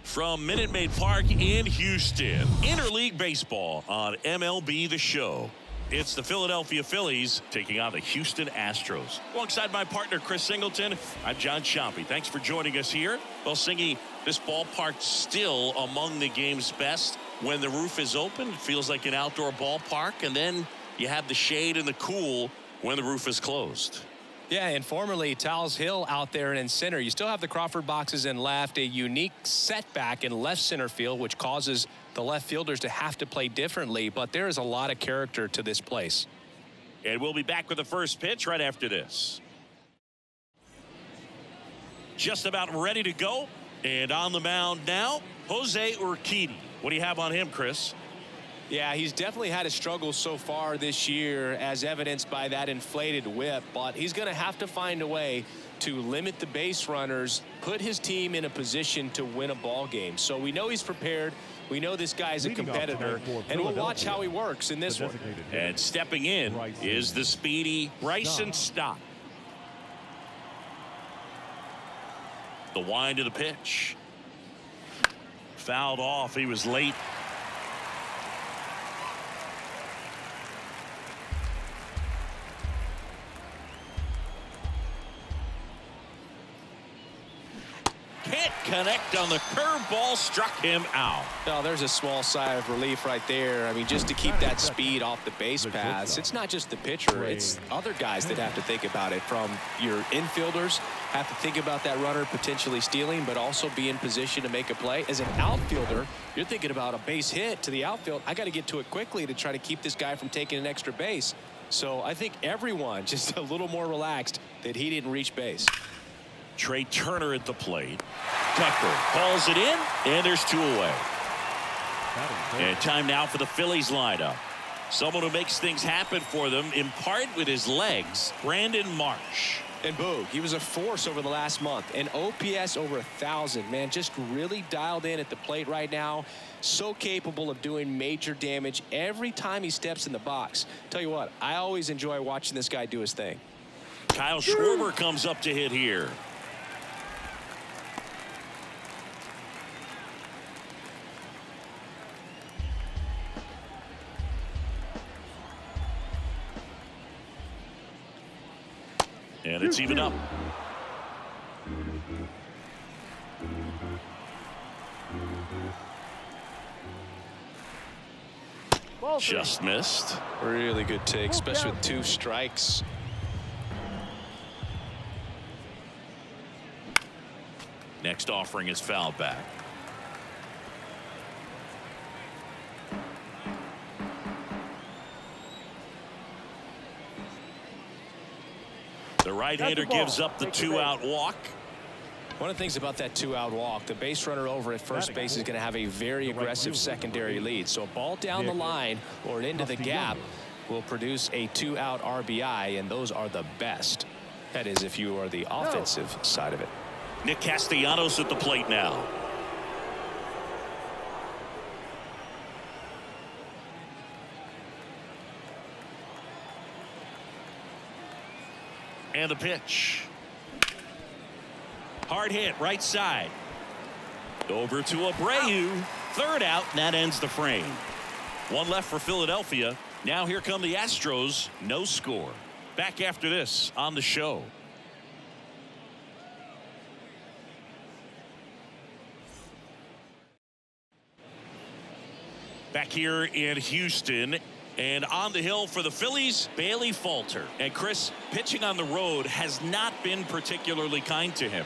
From Minute Maid Park in Houston, interleague baseball on MLB The Show. It's the Philadelphia Phillies taking on the Houston Astros. Alongside my partner, Chris Singleton, I'm John Chompy. Thanks for joining us here. Well, Singy, this ballpark's still among the game's best. When the roof is open, it feels like an outdoor ballpark, and then you have the shade and the cool when the roof is closed. Yeah, and formerly Towles Hill out there in center. You still have the Crawford boxes in left, a unique setback in left center field, which causes the left fielders to have to play differently, but there is a lot of character to this place. And we'll be back with the first pitch right after this. Just about ready to go, and on the mound now, Jose Urquidy. What do you have on him, Chris? Yeah, he's definitely had a struggle so far this year, as evidenced by that inflated whip, but he's going to have to find a way to limit the base runners, put his team in a position to win a ball game. So we know he's prepared. We know this guy's a competitor, and we'll watch how he works in this one. And stepping in is the speedy Bryson Stott. The wind of the pitch. Fouled off. He was late. Can't connect on the curveball, struck him out. No, there's a small sigh of relief right there. I mean, just to keep that speed off the base paths. It's not just the pitcher, it's other guys that have to think about it. From your infielders have to think about that runner potentially stealing, but also be in position to make a play. As an outfielder, you're thinking about a base hit to the outfield. I got to get to it quickly to try to keep this guy from taking an extra base. So I think everyone just a little more relaxed that he didn't reach base. Trey Turner at the plate. Tucker calls it in, and there's two away. And time now for the Phillies lineup. Someone who makes things happen for them, in part with his legs, Brandon Marsh. And Boog, he was a force over the last month. An OPS over 1,000. Man, just really dialed in at the plate right now. So capable of doing major damage every time he steps in the box. Tell you what, I always enjoy watching this guy do his thing. Kyle Schwarber comes up to hit here. And it's even up. Just missed. Really good take, especially with 2 strikes. Next offering is fouled back. The right-hander gives up the 2-out walk. One of the things about that 2-out walk, the base runner over at first base is going to have a very aggressive secondary lead. So a ball down the line or into the gap will produce a 2-out RBI, and those are the best. That is, if you are the offensive side of it. Nick Castellanos at the plate now. And the pitch. Hard hit, right side. Over to Abreu. Third out, and that ends the frame. One left for Philadelphia. Now here come the Astros. No score. Back after this on the show. Back here in Houston. And on the hill for the Phillies, Bailey Falter. And Chris, pitching on the road has not been particularly kind to him.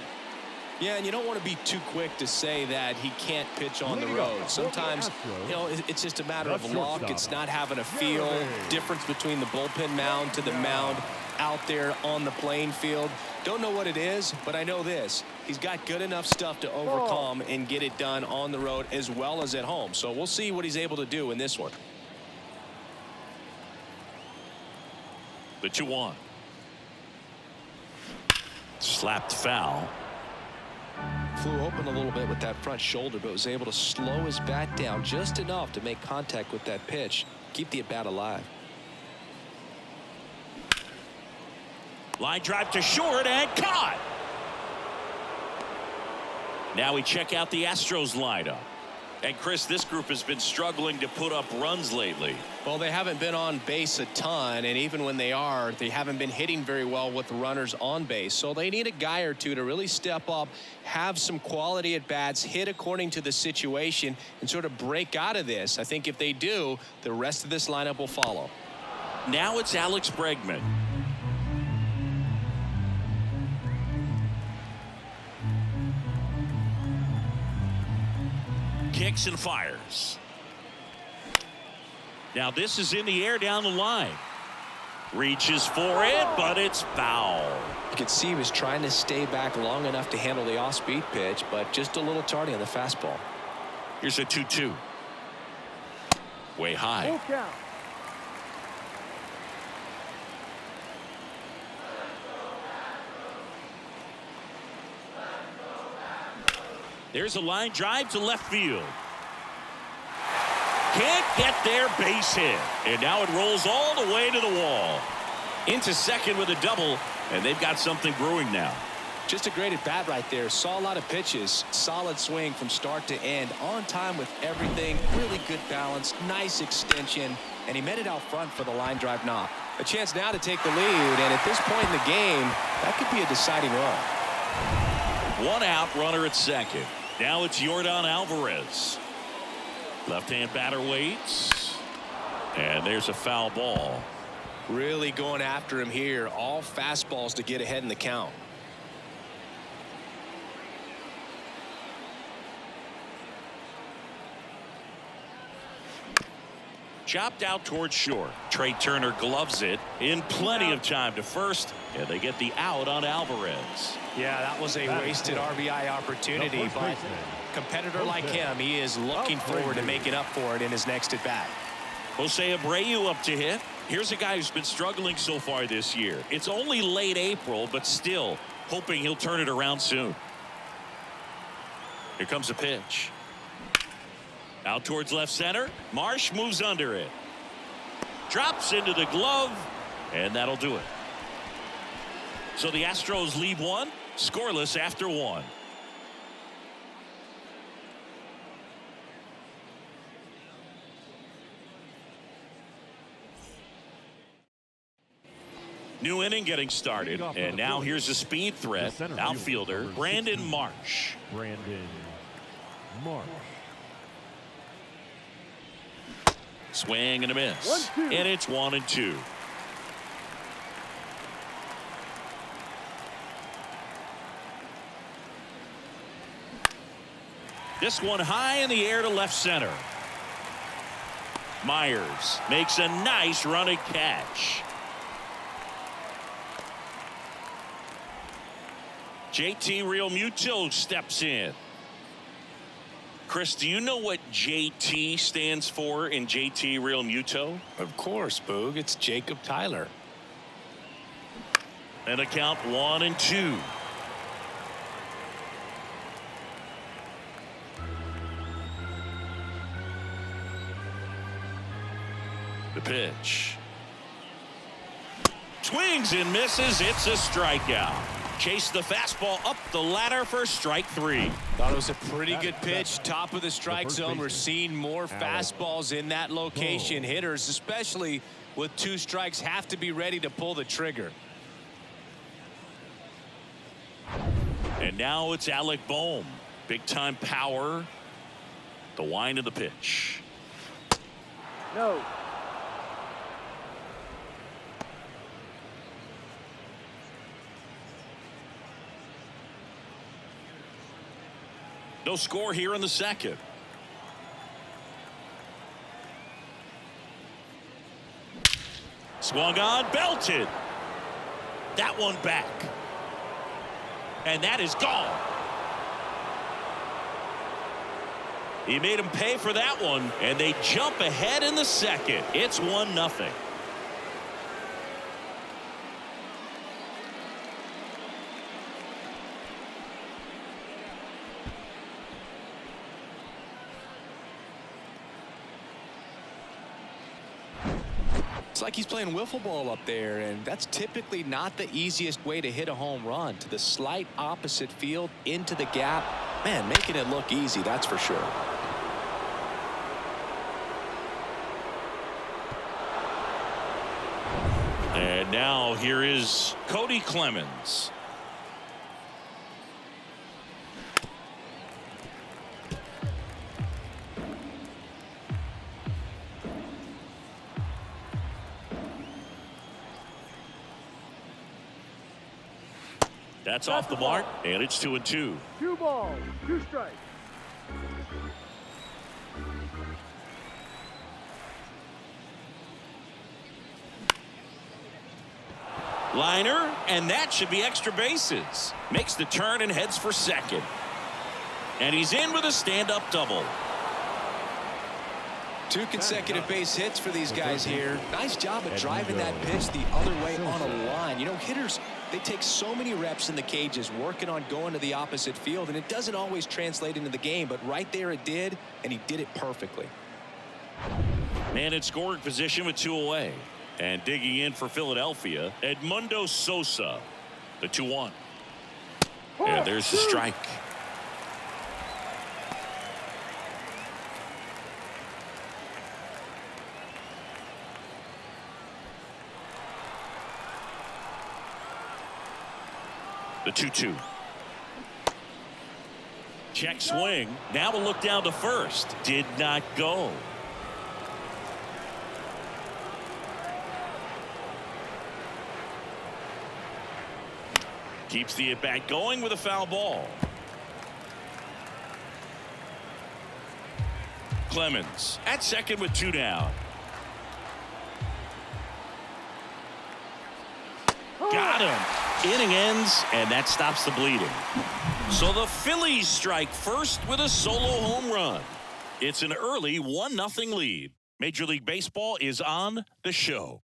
Yeah, and you don't want to be too quick to say that he can't pitch on the road. Sometimes, you know, it's just a matter of luck. It's not having a feel. Difference between the bullpen mound to the mound out there on the playing field. Don't know what it is, but I know this. He's got good enough stuff to overcome and get it done on the road as well as at home. So we'll see what he's able to do in this one. The 2-1. Slapped foul. Flew open a little bit with that front shoulder, but was able to slow his bat down just enough to make contact with that pitch. Keep the at-bat alive. Line drive to short and caught. Now we check out the Astros lineup. And Chris, this group has been struggling to put up runs lately. Well, they haven't been on base a ton, and even when they are, they haven't been hitting very well with runners on base. So they need a guy or two to really step up, have some quality at bats, hit according to the situation, and sort of break out of this. I think if they do, the rest of this lineup will follow. Now it's Alex Bregman. Kicks and fires. Now this is in the air down the line. Reaches for it, but it's foul. You can see he was trying to stay back long enough to handle the off-speed pitch, but just a little tardy on the fastball. Here's a 2-2. Way high. There's a line drive to left field. Can't get their base hit. And now it rolls all the way to the wall. Into second with a double, and they've got something brewing now. Just a great at bat right there. Saw a lot of pitches. Solid swing from start to end. On time with everything. Really good balance. Nice extension. And he met it out front for the line drive knock. A chance now to take the lead. And at this point in the game, that could be a deciding run. One out, runner at second. Now it's Yordan Alvarez. Left-hand batter waits. And there's a foul ball. Really going after him here. All fastballs to get ahead in the count. Chopped out towards short. Trey Turner gloves it in plenty of time to first, and they get the out on Alvarez. Yeah, that was a wasted RBI opportunity, but competitor like him, he is looking forward to making up for it in his next at bat. Jose Abreu up to hit. Here's a guy who's been struggling so far this year. It's only late April, but still hoping he'll turn it around soon. Here comes a pitch. Out towards left center. Marsh moves under it. Drops into the glove, and that'll do it. So the Astros lead one, scoreless after one. New inning getting started, and now here's a speed threat. Outfielder Brandon Marsh. Swing and a miss. And it's 1-2. This one high in the air to left center. Myers makes a nice running catch. JT Realmuto steps in. Chris, do you know what JT stands for in JT Realmuto? Of course, Boog. It's Jacob Tyler. And a count 1-2. The pitch. Swings and misses. It's a strikeout. Chase the fastball up the ladder for strike three. Thought it was a pretty good pitch. Top of the strike zone. We're seeing more fastballs in that location. Hitters, especially with 2 strikes, have to be ready to pull the trigger. And now it's Alec Bohm. Big time power. The wind of the pitch. No. No score here in the second. Swung on, belted. That one back. And that is gone. He made him pay for that one, and they jump ahead in the second. It's 1-0. It's like he's playing wiffle ball up there, and that's typically not the easiest way to hit a home run. To the slight opposite field, into the gap. Man, making it look easy, that's for sure. And now here is Cody Clemens. That's off the mark, and it's 2-2. 2 balls, 2 strikes. Liner, and that should be extra bases. Makes the turn and heads for second. And he's in with a stand-up double. 2 consecutive base hits for these guys here. Nice job of driving that pitch the other way on a line. You know, hitters, they take so many reps in the cages working on going to the opposite field, and it doesn't always translate into the game, but right there it did, and he did it perfectly. Man in scoring position with 2 away. And digging in for Philadelphia, Edmundo Sosa, the 2-1. And there's the strike. The 2-2. Check swing. Now a look down to first. Did not go. Keeps the at-bat going with a foul ball. Clemens at second with 2 down. Got him. Inning ends, and that stops the bleeding. So the Phillies strike first with a solo home run. It's an early 1-0 lead. Major League Baseball is on the show.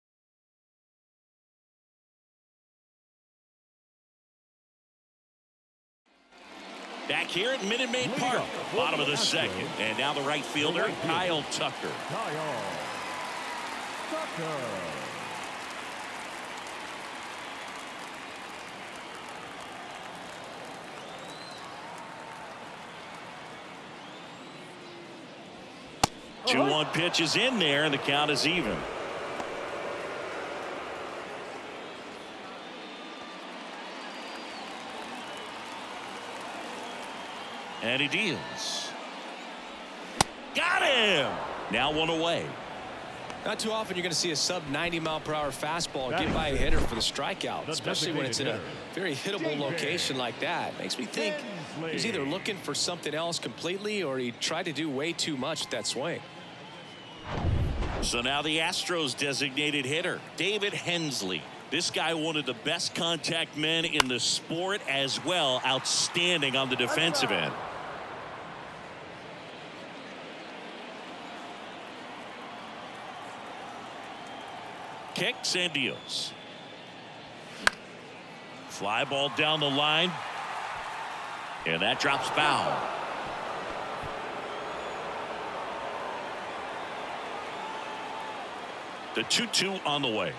Back here at Minute Maid Park, bottom of the second. And now the right fielder, Kyle Tucker. Two 2-1 pitch is in there, and the count is even. And he deals. Got him! Now 1 away. Not too often you're going to see a sub-90-mile-per-hour fastball get by a hitter for the strikeout, especially when it's in a very hittable location like that. Makes me think he's either looking for something else completely or he tried to do way too much with that swing. So now the Astros designated hitter, David Hensley. This guy, one of the best contact men in the sport as well. Outstanding on the defensive end. Kicks and deals. Fly ball down the line. And that drops foul. The 2-2 on the way.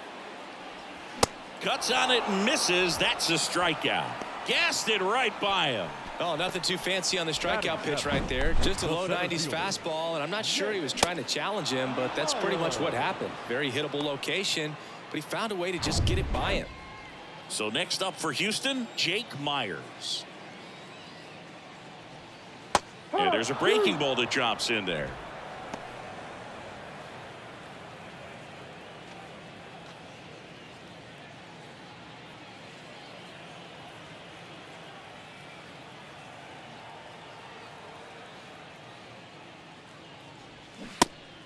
Cuts on it and misses. That's a strikeout. Gassed it right by him. Oh, nothing too fancy on the strikeout pitch right there. Just a low 90s fastball, and I'm not sure he was trying to challenge him, but that's pretty much what happened. Very hittable location, but he found a way to just get it by him. So next up for Houston, Jake Myers. And there's a breaking ball that drops in there.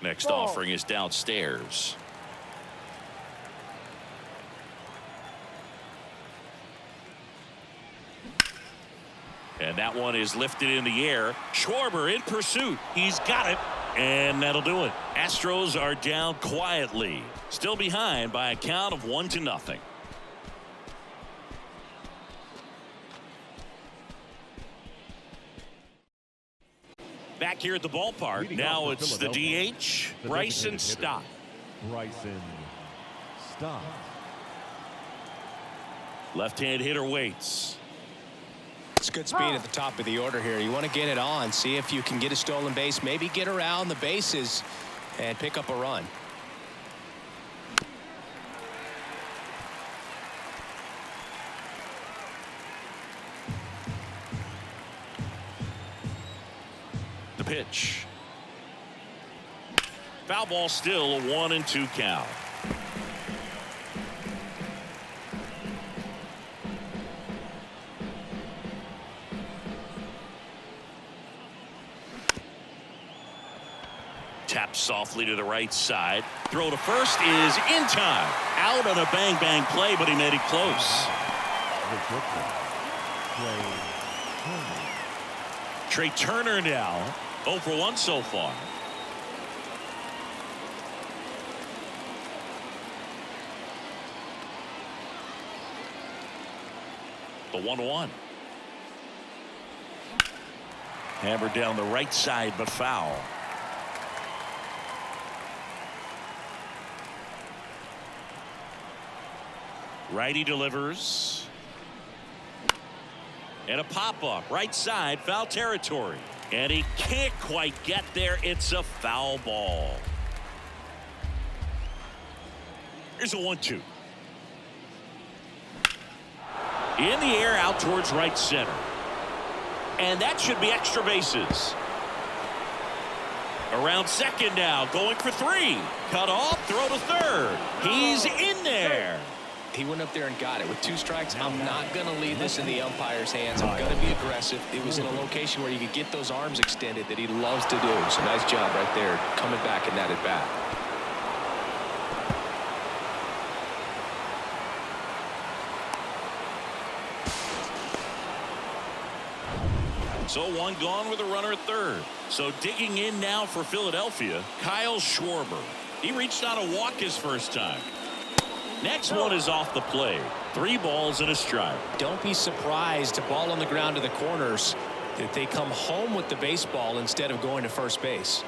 Next offering is downstairs. And that one is lifted in the air. Schwarber in pursuit. He's got it. And that'll do it. Astros are down quietly. Still behind by a count of 1-0. Back here at the ballpark. Now it's the DH, Bryson Stott. Bryson Stott. Left-hand hitter waits. It's good speed at the top of the order here. You want to get it on, see if you can get a stolen base, maybe get around the bases and pick up a run. The pitch. Foul ball, still a 1-2 count. Tap softly to the right side. Throw to first is in time. Out on a bang play, but he made it close. Trey Turner now 0 for 1 so far. The 1-1. Hammered down the right side, but foul. Righty delivers. And a pop-up right side, foul territory. And he can't quite get there. It's a foul ball. Here's a 1-2. In the air out towards right center. And that should be extra bases. Around second now, going for 3. Cut off, throw to third. He's in there. He went up there and got it. With 2 strikes, I'm not going to leave this in the umpire's hands. I'm going to be aggressive. It was in a location where you could get those arms extended that he loves to do. So nice job right there, coming back in that at bat. So 1 gone with a runner at third. So digging in now for Philadelphia, Kyle Schwarber. He reached out a walk his first time. Next one is off the play. 3 balls and a strike. Don't be surprised to ball on the ground to the corners that they come home with the baseball instead of going to first base.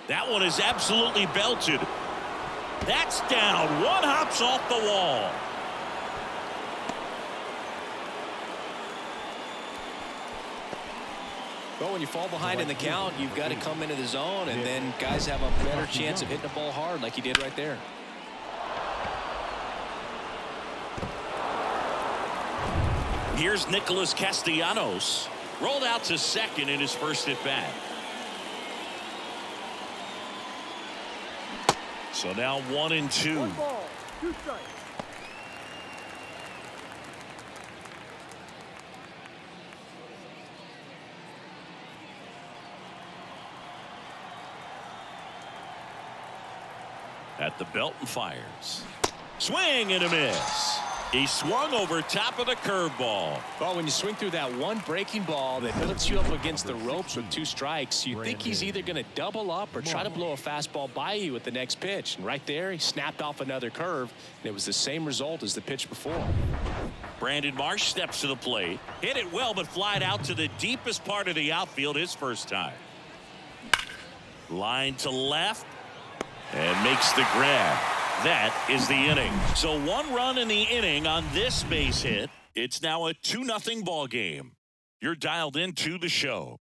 That one is absolutely belted. That's down. 1 hops off the wall. Well, when you fall behind in the count, you've got to come into the zone, and then guys have a better chance of hitting the ball hard like he did right there. Here's Nicholas Castellanos. Rolled out to second in his first at bat. So now 1-2. 1 ball, 2 strikes. At the belt and fires. Swing and a miss. He swung over top of the curveball. Well, when you swing through that one breaking ball that puts you up against the ropes with 2 strikes, you think he's either going to double up or try to blow a fastball by you with the next pitch. And right there, he snapped off another curve, and it was the same result as the pitch before. Brandon Marsh steps to the plate. Hit it well, but flied out to the deepest part of the outfield his first time. Line to left. And makes the grab. That is the inning. So 1 run in the inning on this base hit. It's now a 2-0 ball game. You're dialed into the show.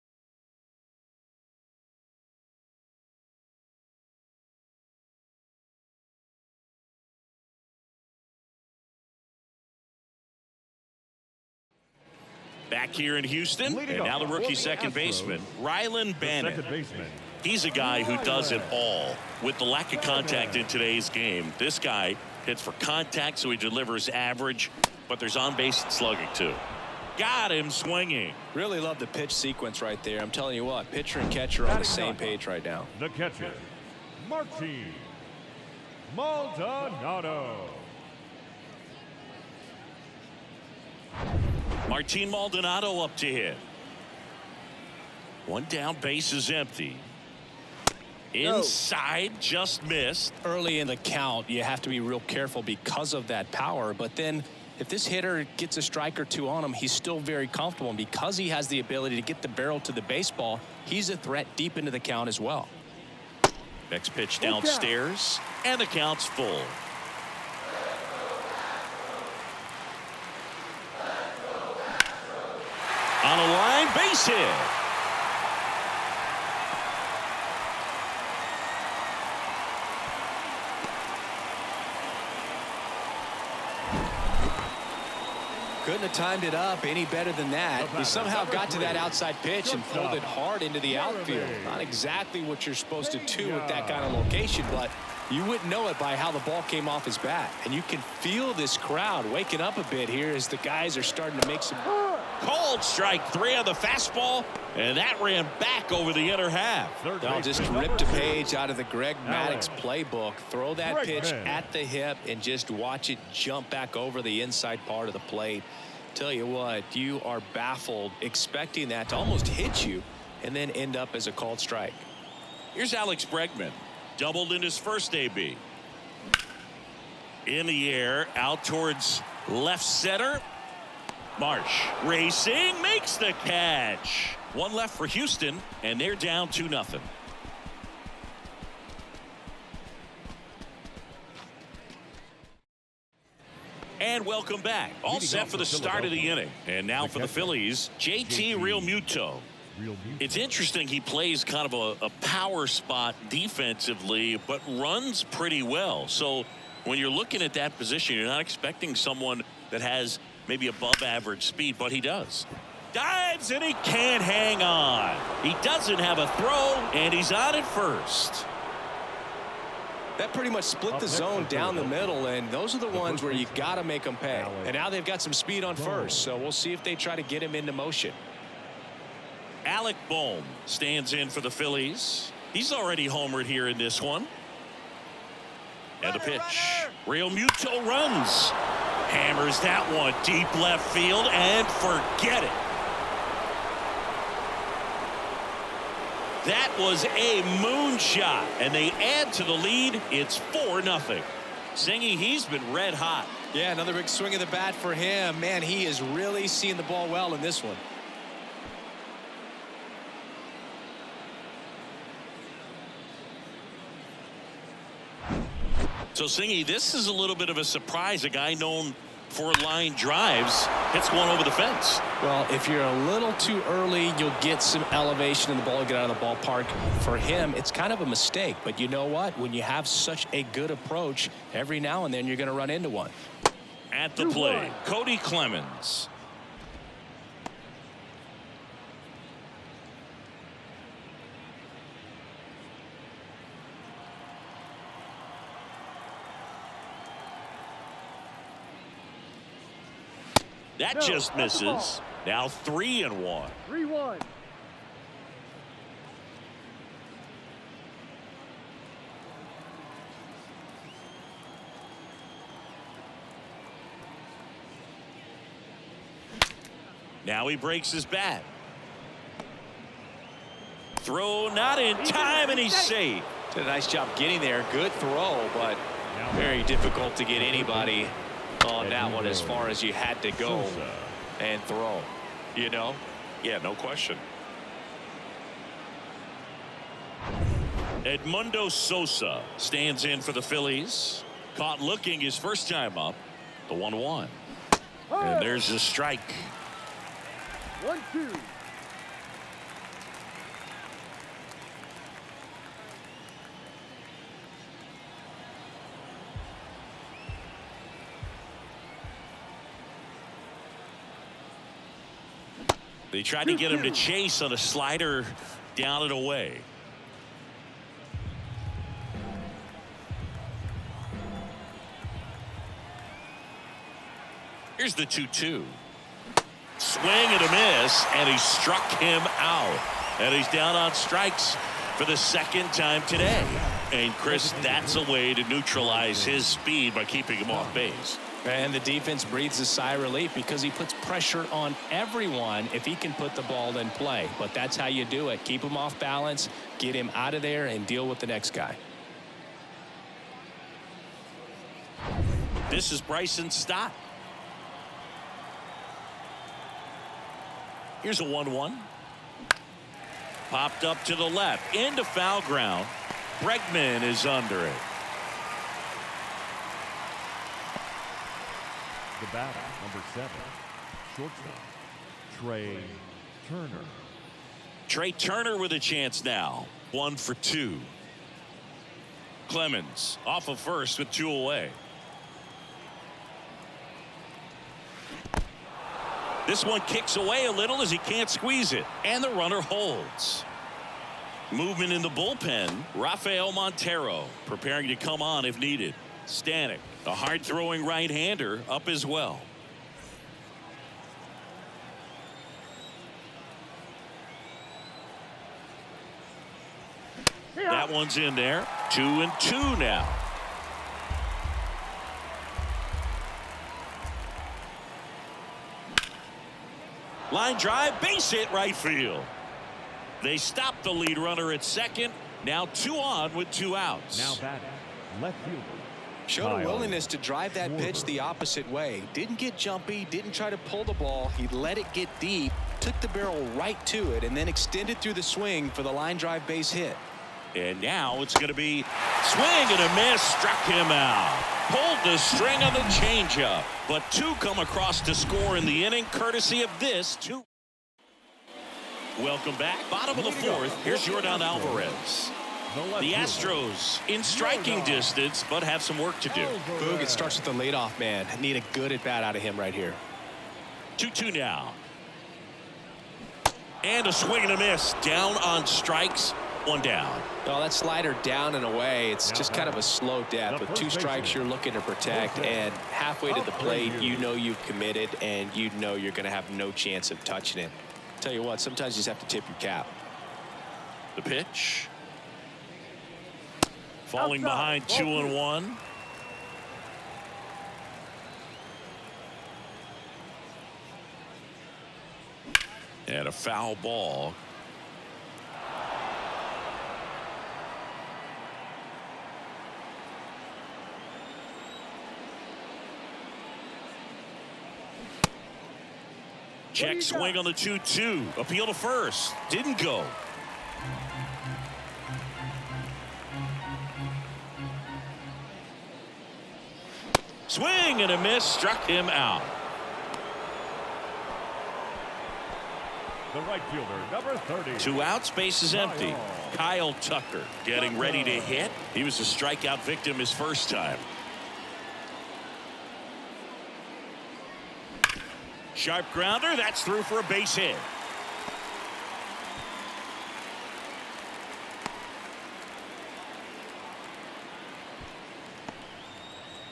Back here in Houston, and now the rookie second baseman, Rylan Bannon. He's a guy who does it all. With the lack of contact in today's game, this guy hits for contact, so he delivers average, but there's on-base slugging too. Got him swinging. Really love the pitch sequence right there. I'm telling you what, pitcher and catcher are on the same page right now. The catcher, Martin Maldonado. Martin Maldonado up to hit. 1 down, base is empty. Inside, just missed. Early in the count, you have to be real careful because of that power. But then if this hitter gets a strike or 2 on him, he's still very comfortable. And because he has the ability to get the barrel to the baseball, he's a threat deep into the count as well. Next pitch downstairs, and the count's full. On a line, base hit. Couldn't have timed it up any better than that. He somehow got to that outside pitch and pulled it hard into the outfield. Not exactly what you're supposed to do with that kind of location, but you wouldn't know it by how the ball came off his bat. And you can feel this crowd waking up a bit here as the guys are starting to make some. Called strike 3 on the fastball, and that ran back over the inner half. I'll just rip a page out of the Greg Maddux playbook. Throw that pitch at the hip and just watch it jump back over the inside part of the plate. Tell you what, you are baffled expecting that to almost hit you and then end up as a called strike. Here's Alex Bregman. Doubled in his first AB. In the air, out towards left center. Marsh racing, makes the catch. One left for Houston, and they're down 2-0. And welcome back. All set for the start of the inning. And now for the Phillies, JT Realmuto. It's interesting, he plays kind of a power spot defensively, but runs pretty well. So when you're looking at that position, you're not expecting someone that has maybe above average speed, but he does. Dives, and he can't hang on. He doesn't have a throw, and he's on at first. That pretty much split the zone down the middle, and those are the ones where you got to make them pay. And now they've got some speed on first, so we'll see if they try to get him into motion. Alec Bohm stands in for the Phillies. He's already homered here in this one. And the pitch. Realmuto runs. Hammers that one deep left field and forget it. That was a moonshot, and they add to the lead. It's 4-0. Singy, he's been red hot. Yeah, another big swing of the bat for him. Man, he is really seeing the ball well in this one. So, Singy, this is a little bit of a surprise. A guy known for line drives hits one over the fence. Well, if you're a little too early, you'll get some elevation in the ball, get out of the ballpark. For him, it's kind of a mistake. But you know what? When you have such a good approach, every now and then you're going to run into one. At the plate, Cody Clemens. That just misses. Now 3-1. 3-1. Now he breaks his bat. Throw not in time, and he's safe. Did a nice job getting there. Good throw, but very difficult to get anybody on that one as far as you had to go and throw. You know? Yeah, no question. Edmundo Sosa stands in for the Phillies. Caught looking his first time up. The 1-1. And there's a strike. 1-2. They tried to get him to chase on a slider down and away. Here's the 2-2. Swing and a miss, and he struck him out. And he's down on strikes for the second time today. And Chris, that's a way to neutralize his speed by keeping him off base. And the defense breathes a sigh of relief because he puts pressure on everyone if he can put the ball in play. But that's how you do it. Keep him off balance, get him out of there, and deal with the next guy. This is Bryson Stott. Here's a 1-1. Popped up to the left into foul ground. Bregman is under it. The batter, number 7, shortstop, Trey Turner. Trey Turner with a chance now. 1 for 2. Clemens off of first with 2 away. This one kicks away a little as he can't squeeze it, and the runner holds. Movement in the bullpen. Rafael Montero preparing to come on if needed. Stanek, a hard-throwing right-hander, up as well. That one's in there. 2-2 now. Line drive, base hit right field. They stop the lead runner at second. Now 2 on with 2 outs. Now batting, left fielder. Showed a willingness to drive that pitch the opposite way. Didn't get jumpy, didn't try to pull the ball. He let it get deep, took the barrel right to it, and then extended through the swing for the line drive base hit. And now it's going to be swing and a miss. Struck him out. Pulled the string on the changeup. But 2 come across to score in the inning, courtesy of this 2. Welcome back. Bottom of the 4th. Here's Yordan Alvarez. The Astros in striking distance, but have some work to do. Boog, it starts with the leadoff man. Need a good at bat out of him right here. 2-2 now. And a swing and a miss. Down on strikes. 1 down. Well, that slider down and away, it's just kind of a slow death. With 2 strikes, you're looking to protect, and halfway to the plate, you know you've committed, and you know you're going to have no chance of touching it. Tell you what, sometimes you just have to tip your cap. The pitch. Falling behind 2-1. And a foul ball. Check swing on the 2-2. Appeal to first. Didn't go. Swing and a miss. Struck him out. The right fielder, number 30. 2 outs, base is empty. Kyle Tucker getting ready to hit. He was a strikeout victim his first time. Sharp grounder. That's through for a base hit.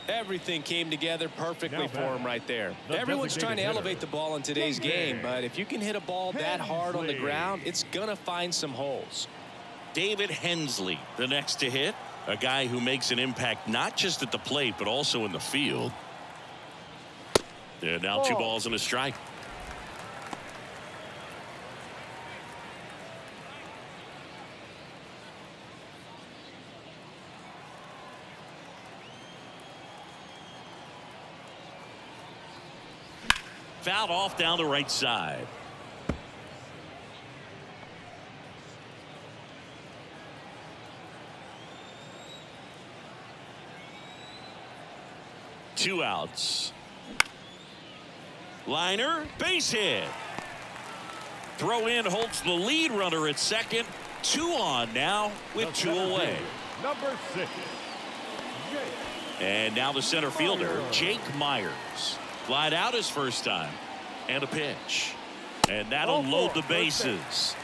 Everything came together perfectly for him right there. Everyone's trying to elevate the ball in today's game, but if you can hit a ball that hard on the ground, it's going to find some holes. David Hensley, the next to hit. A guy who makes an impact not just at the plate, but also in the field. And now 2 balls and a strike. Fouled off down the right side. Two outs. Liner, base hit. Throw in holds the lead runner at second. 2 on now with 2 away. Number 6. And now the center fielder, Jake Myers. Flied out his first time. And a pitch. And that'll load the bases.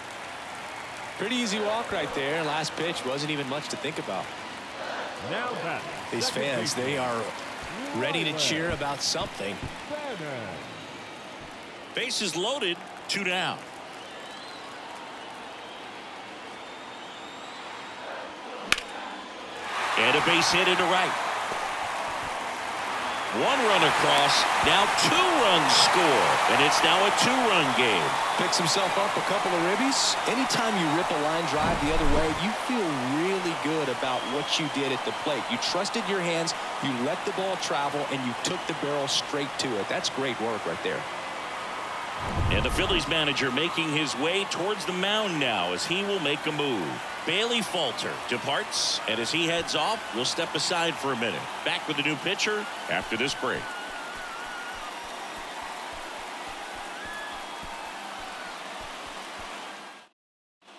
Pretty easy walk right there. Last pitch wasn't even much to think about. Now that these fans, they are ready to cheer about something. Bases loaded. 2 down. And a base hit into right. 1 run across. Now 2 runs score. And it's now a 2-run game. Picks himself up a couple of ribbies. Anytime you rip a line drive the other way, you feel really good about what you did at the plate. You trusted your hands, you let the ball travel, and you took the barrel straight to it. That's great work right there. And the Phillies manager making his way towards the mound now as he will make a move. Bailey Falter departs, and as he heads off, we'll step aside for a minute. Back with the new pitcher after this break.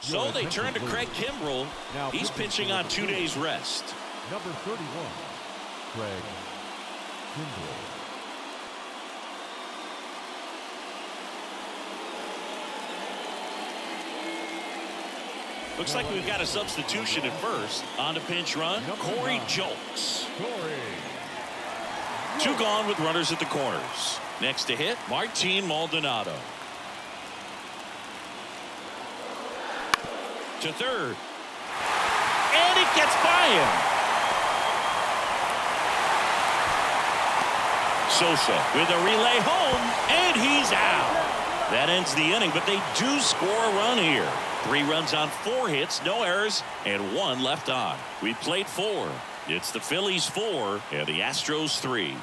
So they turn to Craig Kimbrell. He's pitching on 2 days rest. Number 31, Craig Kimbrell. Looks like we've got a substitution at first. On to pinch run, Corey Julks. 2 gone with runners at the corners. Next to hit, Martin Maldonado. To third. And it gets by him. Sosa with a relay home, and he's out. That ends the inning, but they do score a run here. 3 runs on 4 hits, no errors, and 1 left on. We played 4. It's the Phillies 4 and the Astros 3.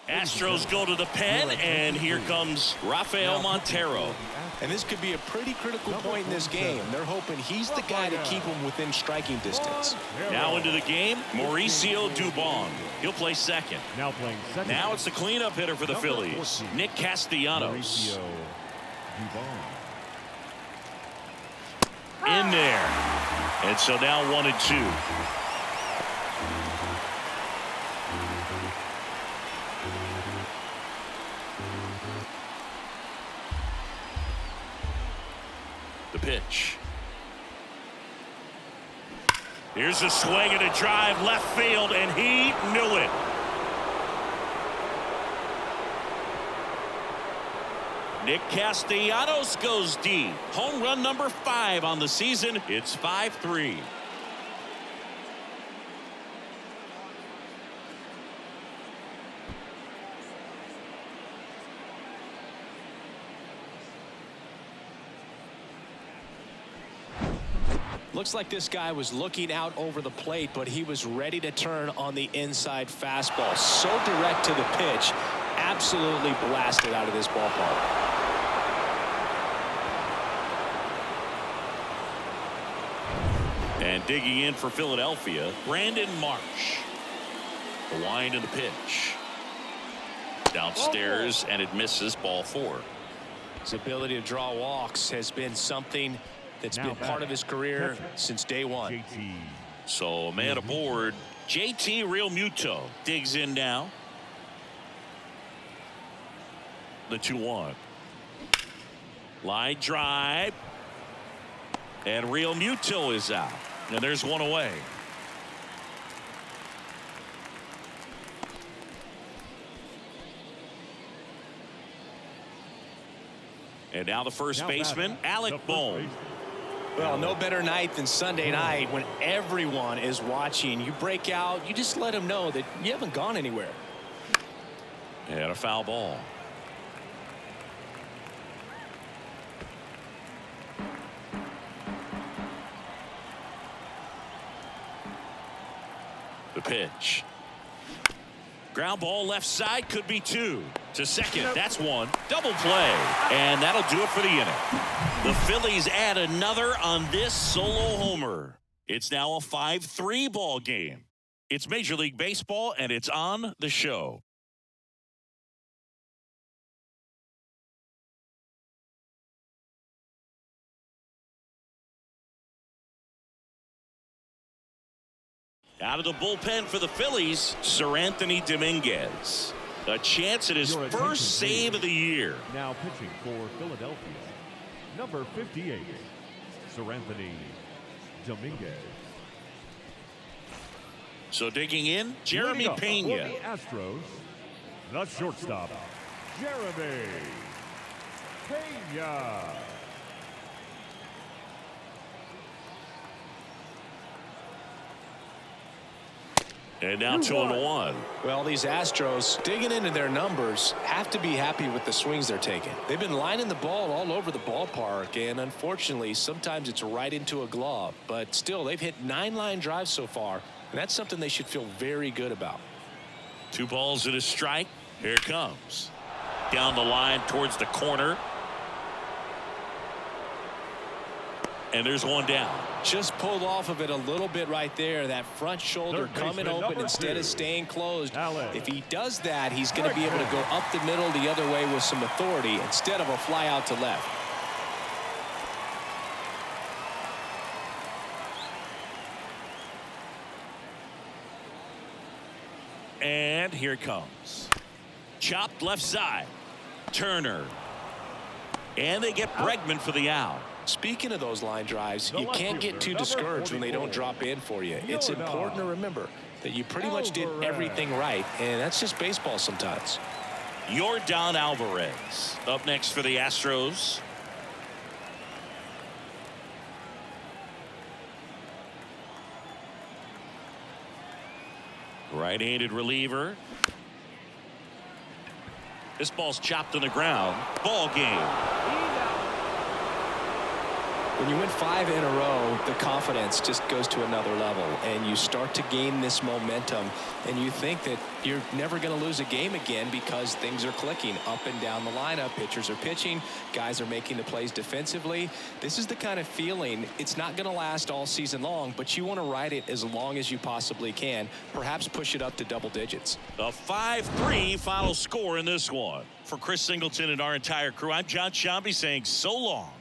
Astros go to the pen, and here comes Rafael Montero. And this could be a pretty critical point in this game. They're hoping he's the guy to keep them within striking distance. Now into the game, Mauricio Dubon. He'll play second. Now playing second. Now it's the cleanup hitter for the Phillies, Nick Castellanos. In there. And so now 1-2. The pitch. Here's a swing and a drive left field, and he knew it. Nick Castellanos goes deep. Home run number 5 on the season. It's 5-3. Looks like this guy was looking out over the plate, but he was ready to turn on the inside fastball. So direct to the pitch. Absolutely blasted out of this ballpark. And digging in for Philadelphia, Brandon Marsh. The wind of the pitch. Downstairs, and it misses, ball 4. His ability to draw walks has been something that's been part of his career since day one. So a man aboard. JT Realmuto digs in now. The 2-1. Line drive. And Realmuto is out. And there's one away. And now the first baseman, Alec Bohm. Well, no better night than Sunday night when everyone is watching. You break out, you just let them know that you haven't gone anywhere. And a foul ball. The pitch. Ground ball left side, could be 2. To second, that's 1. Double play. And that'll do it for the inning. The Phillies add another on this solo homer. It's now a 5-3 ball game. It's Major League Baseball, and it's on the show. Out of the bullpen for the Phillies, Sir Anthony Dominguez. A chance at his first save of the year. Now pitching for Philadelphia, number 58, Sir Anthony Dominguez. So digging in, Jeremy Pena. For the Astros, the shortstop, Jeremy Pena. And now 2-1. Well, these Astros, digging into their numbers, have to be happy with the swings they're taking. They've been lining the ball all over the ballpark, and unfortunately, sometimes it's right into a glove. But still, they've hit 9 line drives so far, and that's something they should feel very good about. 2 balls and a strike. Here it comes. Down the line towards the corner. And there's 1 down. Just pulled off of it a little bit right there. That front shoulder coming open instead of staying closed. If he does that, he's going to be able to go up the middle the other way with some authority instead of a fly out to left. And here it comes. Chopped left side. Turner. And they get Bregman for the out. Speaking of those line drives, you can't get too discouraged when they don't drop in for you. It's important to remember that you pretty much did everything right, and that's just baseball sometimes. Yordan Alvarez up next for the Astros. Right-handed reliever. This ball's chopped on the ground. Ball game. When you win 5 in a row, the confidence just goes to another level, and you start to gain this momentum, and you think that you're never going to lose a game again because things are clicking up and down the lineup. Pitchers are pitching, guys are making the plays defensively. This is the kind of feeling, it's not going to last all season long, but you want to ride it as long as you possibly can, perhaps push it up to double digits. A 5-3 final score in this one. For Chris Singleton and our entire crew, I'm John Shambi saying so long.